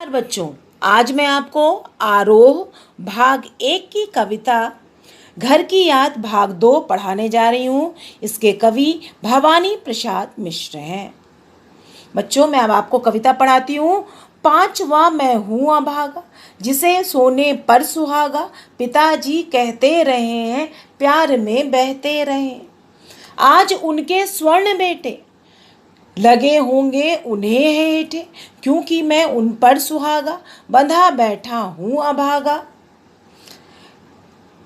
बच्चों, आज मैं आपको आरोह भाग 1 की कविता घर की याद भाग 2 पढ़ाने जा रही हूँ। इसके कवि भवानी प्रसाद मिश्र हैं। बच्चों, मैं अब आपको कविता पढ़ाती हूँ। पांचवा मैं हूँ अभागा, जिसे सोने पर सुहागा, पिताजी कहते रहे हैं प्यार में बहते रहे। आज उनके स्वर्ण बेटे लगे होंगे उन्हें हेठे, क्योंकि मैं उन पर सुहागा, बंधा बैठा हूँ अभागा।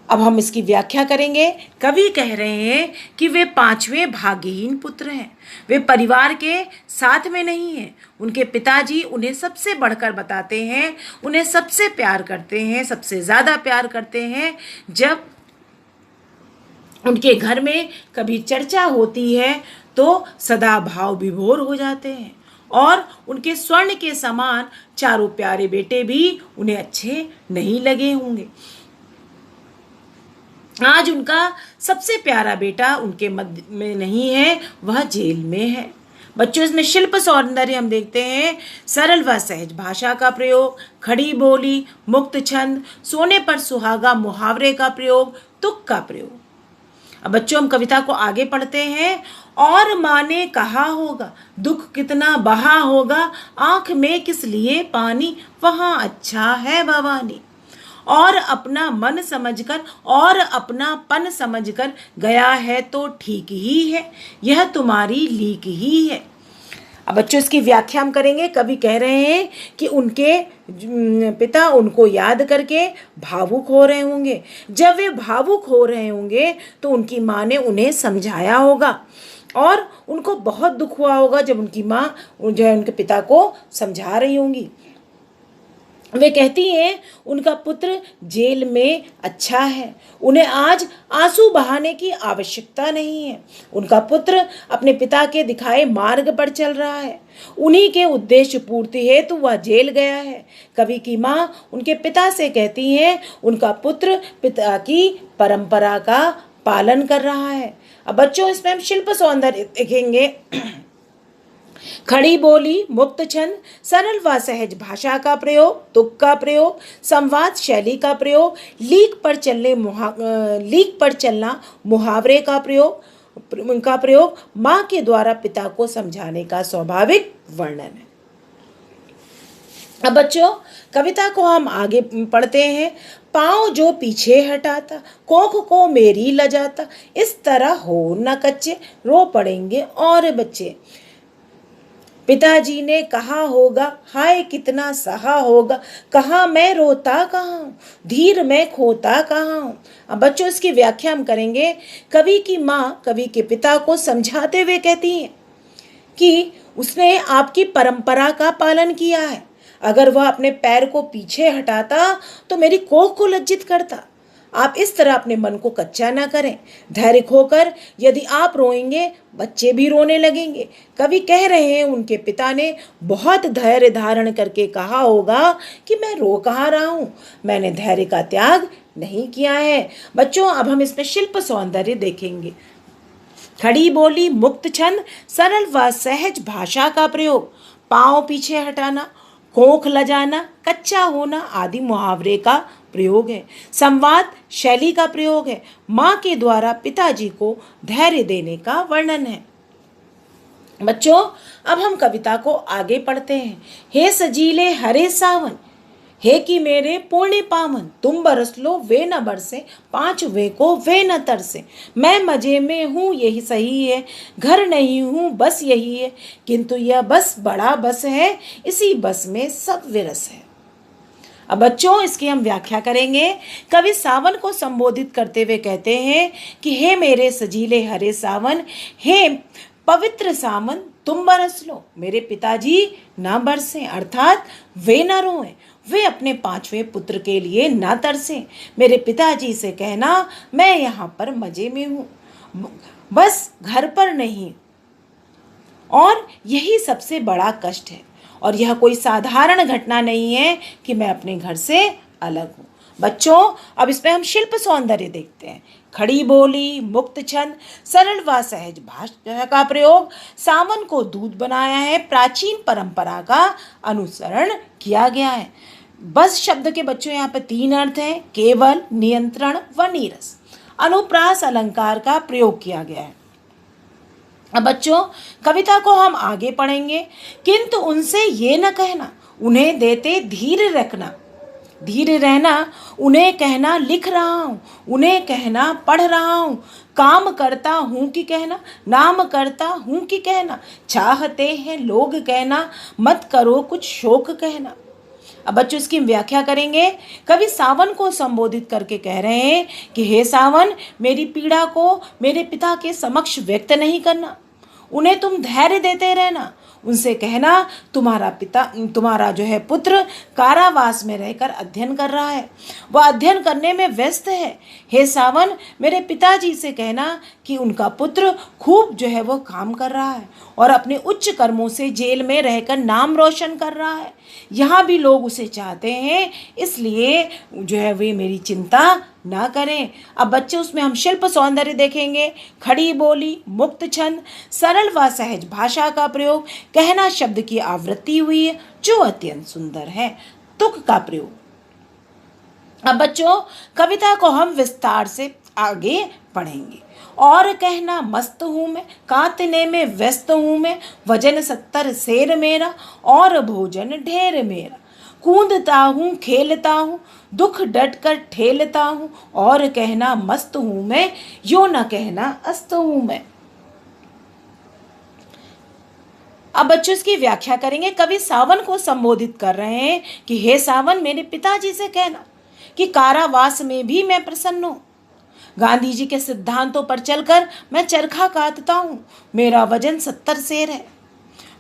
अब हम इसकी व्याख्या करेंगे। कवि कह रहे हैं कि वे पांचवें भाग्यहीन पुत्र हैं। वे परिवार के साथ में नहीं हैं। उनके पिताजी उन्हें सबसे बढ़कर बताते हैं, उन्हें सबसे प्यार करते हैं, सबसे ज़्यादा प्यार करते हैं। जब उनके घर में कभी चर्चा होती है तो सदा भाव विभोर हो जाते हैं, और उनके स्वर्ण के समान चारों प्यारे बेटे भी उन्हें अच्छे नहीं लगे होंगे। आज उनका सबसे प्यारा बेटा उनके मध्य में नहीं है, वह जेल में है। बच्चों, इसमें शिल्प सौंदर्य हम देखते हैं। सरल व सहज भाषा का प्रयोग, खड़ी बोली, मुक्त छंद, सोने पर सुहागा, मुहावरे का प्रयोग, तुक का प्रयोग। अब बच्चों, हम कविता को आगे पढ़ते हैं। और माँ ने कहा होगा, दुख कितना बहा होगा, आंख में किस लिए पानी, वहाँ अच्छा है भवानी। और अपना मन समझकर और अपनापन समझकर गया है तो ठीक ही है, यह तुम्हारी लीक ही है। अब बच्चों, इसकी व्याख्या हम करेंगे। कवि कह रहे हैं कि उनके पिता उनको याद करके भावुक हो रहे होंगे। जब वे भावुक हो रहे होंगे तो उनकी माँ ने उन्हें समझाया होगा, और उनको बहुत दुख हुआ होगा जब उनकी माँ जो है उनके पिता को समझा रही होंगी। वे कहती हैं उनका पुत्र जेल में अच्छा है, उन्हें आज आंसू बहाने की आवश्यकता नहीं है। उनका पुत्र अपने पिता के दिखाए मार्ग पर चल रहा है, उन्हीं के उद्देश्य पूर्ति हेतु वह जेल गया है। कवि की माँ उनके पिता से कहती हैं उनका पुत्र पिता की परंपरा का पालन कर रहा है। अब बच्चों, इसमें हम शिल्प सौंदर्य देखेंगे। खड़ी बोली, मुक्त छंद, सरल व सहज भाषा का प्रयोग, तुक का प्रयोग, संवाद शैली का प्रयोग, लीक पर चलना, मुहावरे का प्रयोग, माँ के द्वारा पिता को समझाने का स्वाभाविक वर्णन है। अब बच्चों, कविता को हम आगे पढ़ते हैं। पाँव जो पीछे हटाता, कोख को मेरी लजाता, इस तरह हो न कच्चे, रो पड़ेंगे और बच्चे। पिताजी ने कहा होगा, हाय कितना सहा होगा, कहाँ मैं रोता कहाँ हूँ, धीर मैं खोता कहाँ हूँ। अब बच्चों, इसकी व्याख्या हम करेंगे। कवि की माँ कवि के पिता को समझाते हुए कहती हैं कि उसने आपकी परंपरा का पालन किया है। अगर वह अपने पैर को पीछे हटाता तो मेरी कोख को लज्जित करता। आप इस तरह अपने मन को कच्चा ना करें। धैर्य खोकर यदि आप रोएंगे, बच्चे भी रोने लगेंगे। कवि कह रहे हैं उनके पिता ने बहुत धैर्य धारण करके कहा होगा कि मैं रो कहाँ रहा हूँ, मैंने धैर्य का त्याग नहीं किया है। बच्चों, अब हम इसमें शिल्प सौंदर्य देखेंगे। खड़ी बोली, मुक्त छंद, सरल व सहज भाषा का प्रयोग, पाँव पीछे हटाना, कोख लजाना, कच्चा होना आदि मुहावरे का प्रयोग है। संवाद शैली का प्रयोग है। माँ के द्वारा पिताजी को धैर्य देने का वर्णन है। बच्चों, अब हम कविता को आगे पढ़ते हैं। हे सजीले हरे सावन, हे कि मेरे पुण्य पावन, तुम बरस लो वे न बरसे, पाँच वे को वे न तरसे। मैं मजे में हूँ यही सही है, घर नहीं हूँ बस यही है, किंतु यह बस बड़ा बस है, इसी बस में सब विरस है। अब बच्चों, इसकी हम व्याख्या करेंगे। कवि सावन को संबोधित करते हुए कहते हैं कि हे मेरे सजीले हरे सावन, हे पवित्र सावन, तुम बरस लो, मेरे पिताजी ना बरसें, अर्थात वे ना रोएं, वे अपने पांचवें पुत्र के लिए ना तरसें। मेरे पिताजी से कहना मैं यहाँ पर मजे में हूँ, बस घर पर नहीं, और यही सबसे बड़ा कष्ट है, और यह कोई साधारण घटना नहीं है कि मैं अपने घर से अलग हूँ। बच्चों, अब इसमें हम शिल्प सौंदर्य देखते हैं। खड़ी बोली, मुक्त छंद, सरल व सहज भाषा का प्रयोग सावन को दूत बनाया है। प्राचीन परंपरा का अनुसरण किया गया है। बस शब्द के बच्चों यहाँ पे 3 अर्थ हैं, केवल, नियंत्रण व नीरस। अनुप्रास अलंकार का प्रयोग किया गया है। अब बच्चों, कविता को हम आगे पढ़ेंगे, किंतु उनसे ये न कहना, उन्हें देते धीर रखना, धीर रहना, उन्हें कहना लिख रहा हूँ, उन्हें कहना पढ़ रहा हूँ, काम करता हूँ कि कहना, नाम करता हूँ कि कहना, चाहते हैं लोग कहना, मत करो कुछ शोक कहना। अब बच्चों इसकी व्याख्या करेंगे। कवि सावन को संबोधित करके कह रहे हैं कि हे सावन, मेरी पीड़ा को मेरे पिता के समक्ष व्यक्त नहीं करना, उन्हें तुम धैर्य देते रहना, उनसे कहना तुम्हारा जो है पुत्र कारावास में रहकर अध्ययन कर रहा है, वह अध्ययन करने में व्यस्त है। हे सावन, मेरे पिताजी से कहना कि उनका पुत्र खूब जो है वो काम कर रहा है और अपने उच्च कर्मों से जेल में रहकर नाम रोशन कर रहा है। यहाँ भी लोग उसे चाहते हैं, इसलिए जो है वे मेरी चिंता ना करें। अब बच्चे उसमें हम शिल्प सौंदर्य देखेंगे। खड़ी बोली, मुक्त छंद, सरल व सहज भाषा का प्रयोग, कहना शब्द की आवृत्ति हुई है जो अत्यंत सुंदर है। तुक का प्रयोग। अब बच्चों, कविता को हम विस्तार से आगे पढ़ेंगे। और कहना मस्त हूँ मैं, कातने में व्यस्त हूँ मैं, वजन 70 सेर मेरा और भोजन ढेर मेरा, कूदता हूँ खेलता हूँ, दुख डट कर ठेलता हूँ, और कहना मस्त हूँ मैं, यो न कहना अस्त हूँ मैं। अब बच्चों इसकी व्याख्या करेंगे। कवि सावन को संबोधित कर रहे हैं कि हे सावन, मेरे पिताजी से कहना कि कारावास में भी मैं प्रसन्न हूँ, गांधी जी के सिद्धांतों पर चलकर मैं चरखा काटता हूँ, मेरा वजन 70 सेर है,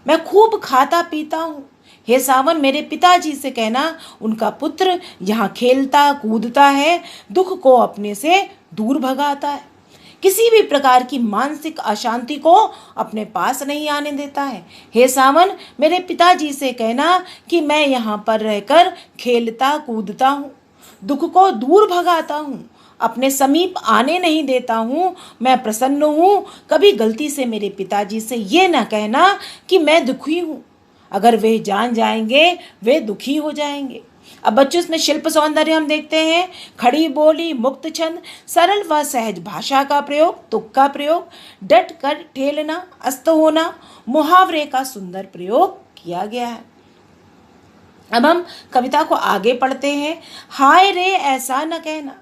मैं खूब खाता पीता हूँ। हे सावन, मेरे पिताजी से कहना उनका पुत्र यहाँ खेलता कूदता है, दुख को अपने से दूर भगाता है, किसी भी प्रकार की मानसिक अशांति को अपने पास नहीं आने देता है। हे सावन, मेरे पिताजी से कहना कि मैं यहाँ पर रहकर खेलता कूदता हूँ, दुख को दूर भगाता हूँ, अपने समीप आने नहीं देता हूँ, मैं प्रसन्न हूँ। कभी गलती से मेरे पिताजी से ये ना कहना कि मैं दुखी हूँ, अगर वे जान जाएंगे वे दुखी हो जाएंगे। अब बच्चों, इसमें शिल्प सौंदर्य हम देखते हैं। खड़ी बोली, मुक्त छंद, सरल व सहज भाषा का प्रयोग, तुक का प्रयोग, डट कर ठेलना, अस्त होना, मुहावरे का सुंदर प्रयोग किया गया है। अब हम कविता को आगे पढ़ते हैं। हाय रे ऐसा न कहना,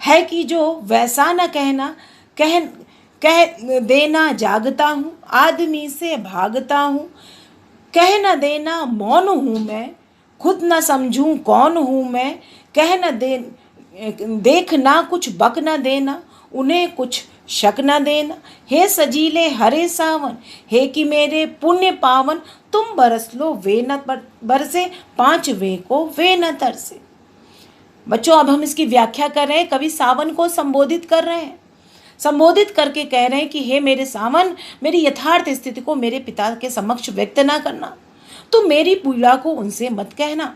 है कि जो वैसा न कहना, कह देना जागता हूँ, आदमी से भागता हूँ, कह न देना मौन हूँ मैं, खुद न समझूं कौन हूँ मैं, कह न दे देख ना कुछ बक न देना, उन्हें कुछ शक न देना। हे सजीले हरे सावन, हे कि मेरे पुण्य पावन, तुम बरस लो वे न बरसे, 5 वे को वे न तरसे। बच्चों, अब हम इसकी व्याख्या कर रहे हैं। कवि सावन को संबोधित कर रहे हैं, संबोधित करके कह रहे हैं कि हे मेरे सावन, मेरी यथार्थ स्थिति को मेरे पिता के समक्ष व्यक्त ना करना, तो मेरी पीड़ा को उनसे मत कहना,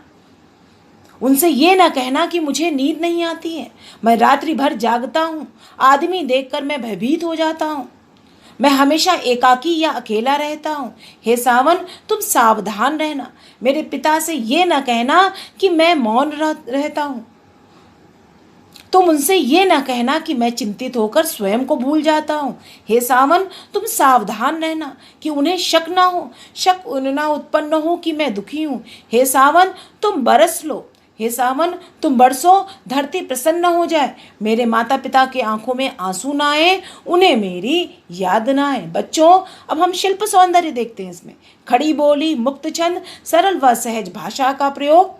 उनसे ये ना कहना कि मुझे नींद नहीं आती है, मैं रात्रि भर जागता हूँ, आदमी देखकर मैं भयभीत हो जाता हूँ, मैं हमेशा एकाकी या अकेला रहता हूँ। हे सावन, तुम सावधान रहना, मेरे पिता से ये ना कहना कि मैं मौन रहता हूँ, तुम उनसे ये ना कहना कि मैं चिंतित होकर स्वयं को भूल जाता हूँ। हे सावन, तुम सावधान रहना कि उन्हें शक ना हो, शक ना उत्पन्न हो कि मैं दुखी हूँ। हे सावन, तुम बरस लो, हे सावन तुम बरसो, धरती प्रसन्न हो जाए, मेरे माता पिता के आंखों में आंसू ना आए, उन्हें मेरी याद ना आए। बच्चों, अब हम शिल्प सौंदर्य देखते हैं। इसमें खड़ी बोली, मुक्त छंद, सरल व सहज भाषा का प्रयोग,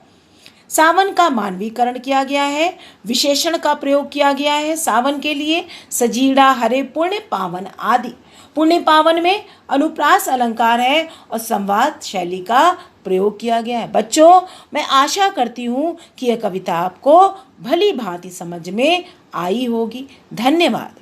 सावन का मानवीकरण किया गया है, विशेषण का प्रयोग किया गया है सावन के लिए, सजीड़ा, हरे, पुण्य पावन आदि। पुण्य पावन में अनुप्रास अलंकार है और संवाद शैली का प्रयोग किया गया है। बच्चों, मैं आशा करती हूँ कि यह कविता आपको भली भांति समझ में आई होगी। धन्यवाद।